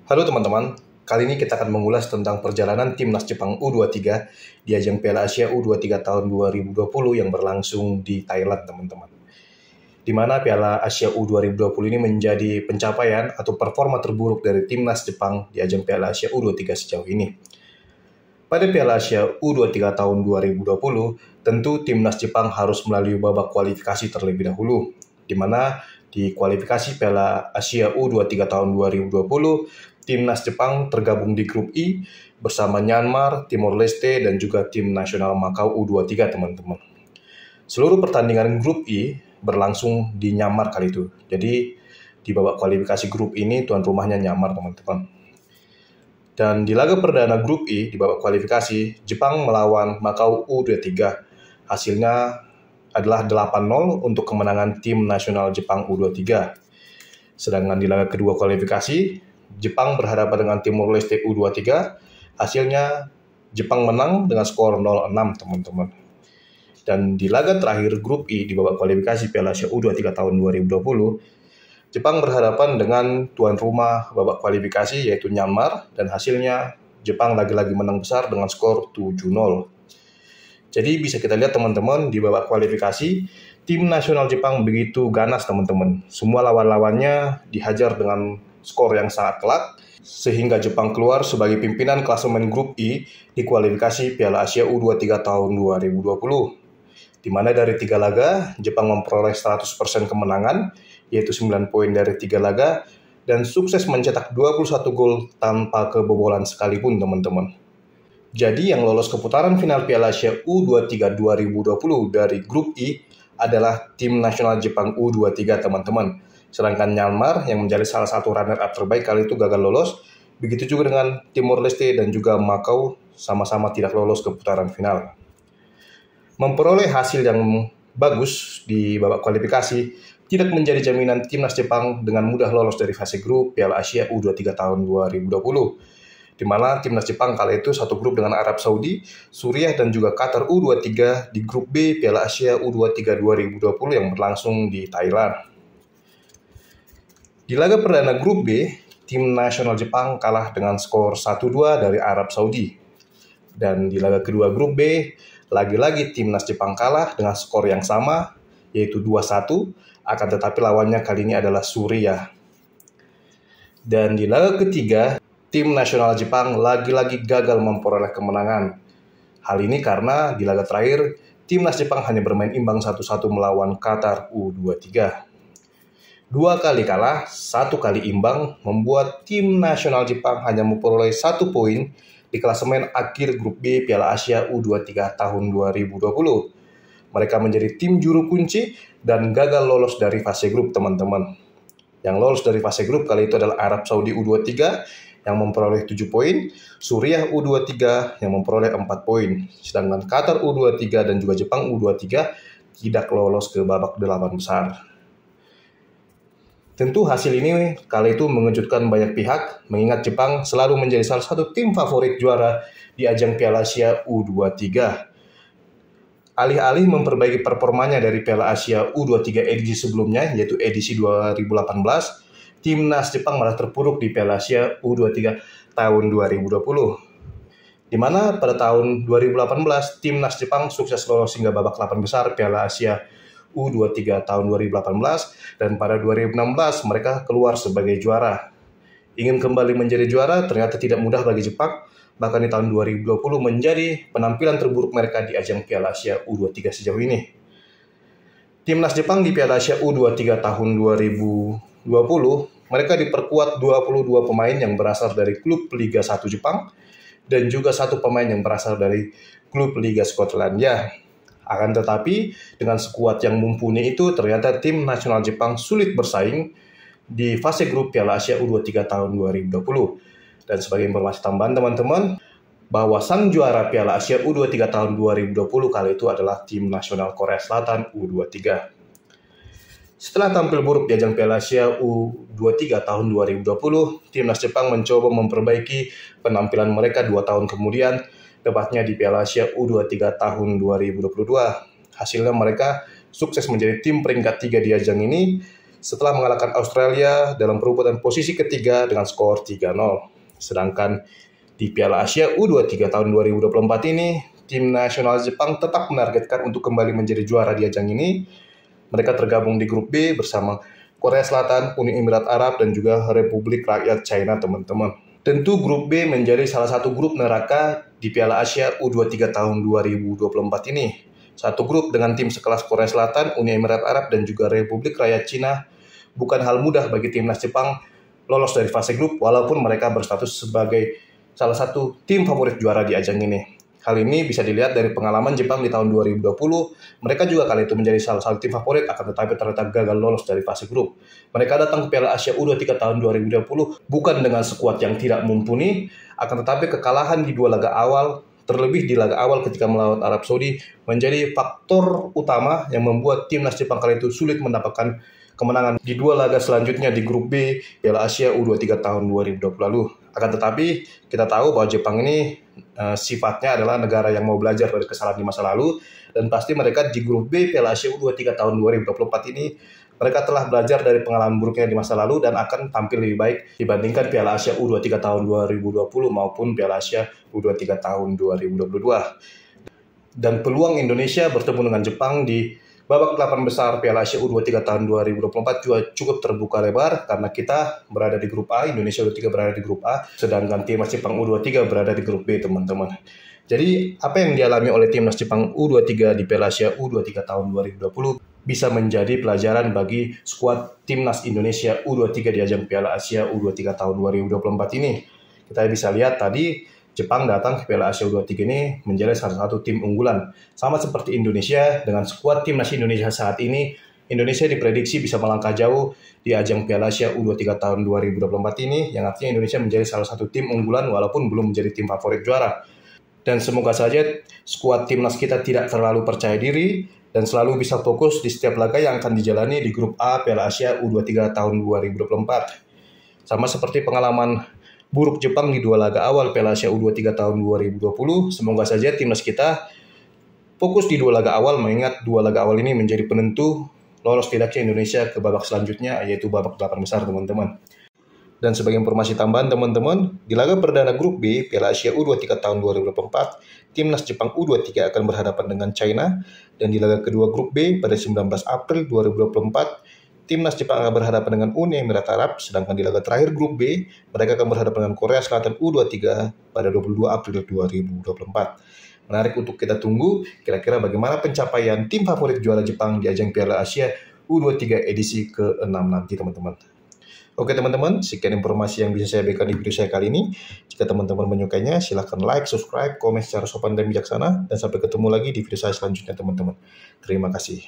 Halo teman-teman, kali ini kita akan mengulas tentang perjalanan timnas Jepang U23 di ajang Piala Asia U23 tahun 2020 yang berlangsung di Thailand, teman-teman. Di mana Piala Asia U2020 ini menjadi pencapaian atau performa terburuk dari timnas Jepang di ajang Piala Asia U23 sejauh ini. Pada Piala Asia U23 tahun 2020, tentu timnas Jepang harus melalui babak kualifikasi terlebih dahulu, di mana di kualifikasi Piala Asia U23 tahun 2020, timnas Jepang tergabung di grup I bersama Myanmar, Timor Leste, dan juga tim nasional Makau U23, teman-teman. Seluruh pertandingan grup I berlangsung di Myanmar kali itu. Jadi di babak kualifikasi grup ini tuan rumahnya Myanmar, teman-teman. Dan di laga perdana grup I di babak kualifikasi, Jepang melawan Makau U23. Hasilnya adalah 8-0 untuk kemenangan tim nasional Jepang U23. Sedangkan di laga kedua kualifikasi, Jepang berhadapan dengan Timor Leste U23. Hasilnya Jepang menang dengan skor 0-6, teman-teman. Dan di laga terakhir grup I di babak kualifikasi Piala Asia U23 tahun 2020, Jepang berhadapan dengan tuan rumah babak kualifikasi yaitu Myanmar, dan hasilnya Jepang lagi-lagi menang besar dengan skor 7-0. Jadi bisa kita lihat teman-teman, di babak kualifikasi tim nasional Jepang begitu ganas, teman-teman. Semua lawan-lawannya dihajar dengan skor yang sangat telak, sehingga Jepang keluar sebagai pimpinan klasemen grup I di kualifikasi Piala Asia U23 tahun 2020. Di mana dari 3 laga, Jepang memperoleh 100% kemenangan, yaitu 9 poin dari 3 laga, dan sukses mencetak 21 gol tanpa kebobolan sekalipun, teman-teman. Jadi yang lolos ke putaran final Piala Asia U23 2020 dari grup I adalah tim nasional Jepang U23, teman-teman. Sedangkan Myanmar yang menjadi salah satu runner-up terbaik kali itu gagal lolos. Begitu juga dengan Timor Leste dan juga Makau sama-sama tidak lolos ke putaran final. Memperoleh hasil yang bagus di babak kualifikasi tidak menjadi jaminan timnas Jepang dengan mudah lolos dari fase grup Piala Asia U23 tahun 2020. Di mana timnas Jepang kala itu satu grup dengan Arab Saudi, Suriah, dan juga Qatar U23 di grup B Piala Asia U23 2020 yang berlangsung di Thailand. Di laga perdana grup B, tim nasional Jepang kalah dengan skor 1-2 dari Arab Saudi. Dan di laga kedua grup B, lagi-lagi timnas Jepang kalah dengan skor yang sama, yaitu 2-1, akan tetapi lawannya kali ini adalah Suriah. Dan di laga ketiga, tim nasional Jepang lagi-lagi gagal memperoleh kemenangan. Hal ini karena di laga terakhir, timnas Jepang hanya bermain imbang 1-1 melawan Qatar U23. 2 kali kalah, 1 kali imbang, membuat tim nasional Jepang hanya memperoleh 1 poin di klasemen akhir grup B Piala Asia U23 tahun 2020. Mereka menjadi tim juru kunci dan gagal lolos dari fase grup, teman-teman. Yang lolos dari fase grup kali itu adalah Arab Saudi U23 yang memperoleh 7 poin, Suriah U23 yang memperoleh 4 poin, sedangkan Qatar U23 dan juga Jepang U23 tidak lolos ke babak 8 besar. Tentu hasil ini kali itu mengejutkan banyak pihak, mengingat Jepang selalu menjadi salah satu tim favorit juara di ajang Piala Asia U23. Alih-alih memperbaiki performanya dari Piala Asia U23 edisi sebelumnya, yaitu edisi 2018, timnas Jepang malah terpuruk di Piala Asia U23 tahun 2020. Di mana pada tahun 2018, timnas Jepang sukses lolos hingga babak 8 besar Piala Asia U23 tahun 2018, dan pada 2016 mereka keluar sebagai juara. Ingin kembali menjadi juara ternyata tidak mudah bagi Jepang, bahkan di tahun 2020 menjadi penampilan terburuk mereka di ajang Piala Asia U23 sejauh ini. Timnas Jepang di Piala Asia U23 tahun 2020, mereka diperkuat 22 pemain yang berasal dari klub Liga 1 Jepang, dan juga 1 pemain yang berasal dari klub Liga Skotlandia. Akan tetapi, dengan skuad yang mumpuni itu, ternyata tim nasional Jepang sulit bersaing di fase grup Piala Asia U23 tahun 2020. Dan sebagai informasi tambahan teman-teman, bahwa sang juara Piala Asia U23 tahun 2020 kali itu adalah tim nasional Korea Selatan U23. Setelah tampil buruk di ajang Piala Asia U23 tahun 2020, timnas Jepang mencoba memperbaiki penampilan mereka 2 tahun kemudian, tepatnya di Piala Asia U23 tahun 2022. Hasilnya mereka sukses menjadi tim peringkat 3 di ajang ini setelah mengalahkan Australia dalam perebutan posisi ketiga dengan skor 3-0. Sedangkan di Piala Asia U23 tahun 2024 ini, tim nasional Jepang tetap menargetkan untuk kembali menjadi juara di ajang ini. Mereka tergabung di grup B bersama Korea Selatan, Uni Emirat Arab, dan juga Republik Rakyat China, teman-teman. Tentu grup B menjadi salah satu grup neraka di Piala Asia U23 tahun 2024 ini. Satu grup dengan tim sekelas Korea Selatan, Uni Emirat Arab, dan juga Republik Rakyat Cina bukan hal mudah bagi timnas Jepang lolos dari fase grup walaupun mereka berstatus sebagai salah satu tim favorit juara di ajang ini. Hal ini bisa dilihat dari pengalaman Jepang di tahun 2020. Mereka juga kali itu menjadi salah satu tim favorit, akan tetapi ternyata gagal lolos dari fase grup. Mereka datang ke Piala Asia U23 tahun 2020 bukan dengan skuad yang tidak mumpuni, akan tetapi kekalahan di dua laga awal, terlebih di laga awal ketika melawan Arab Saudi, menjadi faktor utama yang membuat timnas Jepang kali itu sulit mendapatkan kemenangan di dua laga selanjutnya di grup B Piala Asia U23 tahun 2020 lalu. Akan tetapi kita tahu bahwa Jepang ini sifatnya adalah negara yang mau belajar dari kesalahan di masa lalu, dan pasti mereka di grup B Piala Asia U23 tahun 2024 ini mereka telah belajar dari pengalaman buruknya di masa lalu dan akan tampil lebih baik dibandingkan Piala Asia U23 tahun 2020 maupun Piala Asia U23 tahun 2022. Dan peluang Indonesia bertemu dengan Jepang di babak 8 besar Piala Asia U23 tahun 2024 juga cukup terbuka lebar karena kita berada di grup A, Indonesia U23 berada di grup A, sedangkan timnas Jepang U23 berada di grup B, teman-teman. Jadi, apa yang dialami oleh timnas Jepang U23 di Piala Asia U23 tahun 2020 bisa menjadi pelajaran bagi skuad timnas Indonesia U23 di ajang Piala Asia U23 tahun 2024 ini. Kita bisa lihat tadi Jepang datang ke Piala Asia U23 ini menjadi salah satu tim unggulan. Sama seperti Indonesia, dengan skuad timnas Indonesia saat ini, Indonesia diprediksi bisa melangkah jauh di ajang Piala Asia U23 tahun 2024 ini, yang artinya Indonesia menjadi salah satu tim unggulan walaupun belum menjadi tim favorit juara. Dan semoga saja skuad timnas kita tidak terlalu percaya diri dan selalu bisa fokus di setiap laga yang akan dijalani di grup A Piala Asia U23 tahun 2024. Sama seperti pengalaman buruk Jepang di dua laga awal Piala Asia U23 tahun 2020, semoga saja timnas kita fokus di dua laga awal, mengingat dua laga awal ini menjadi penentu lolos tidaknya Indonesia ke babak selanjutnya, yaitu babak 8 besar, teman-teman. Dan sebagai informasi tambahan, teman-teman, di laga perdana grup B Piala Asia U23 tahun 2024, timnas Jepang U23 akan berhadapan dengan China, dan di laga kedua grup B pada 19 April 2024, timnas Jepang akan berhadapan dengan Uni Emirat Arab, sedangkan di laga terakhir grup B, mereka akan berhadapan dengan Korea Selatan U23 pada 22 April 2024. Menarik untuk kita tunggu, kira-kira bagaimana pencapaian tim favorit juara Jepang di ajang Piala Asia U23 edisi ke-6 nanti, teman-teman. Oke teman-teman, sekian informasi yang bisa saya berikan di video saya kali ini. Jika teman-teman menyukainya, silahkan like, subscribe, komen secara sopan dan bijaksana, dan sampai ketemu lagi di video saya selanjutnya, teman-teman. Terima kasih.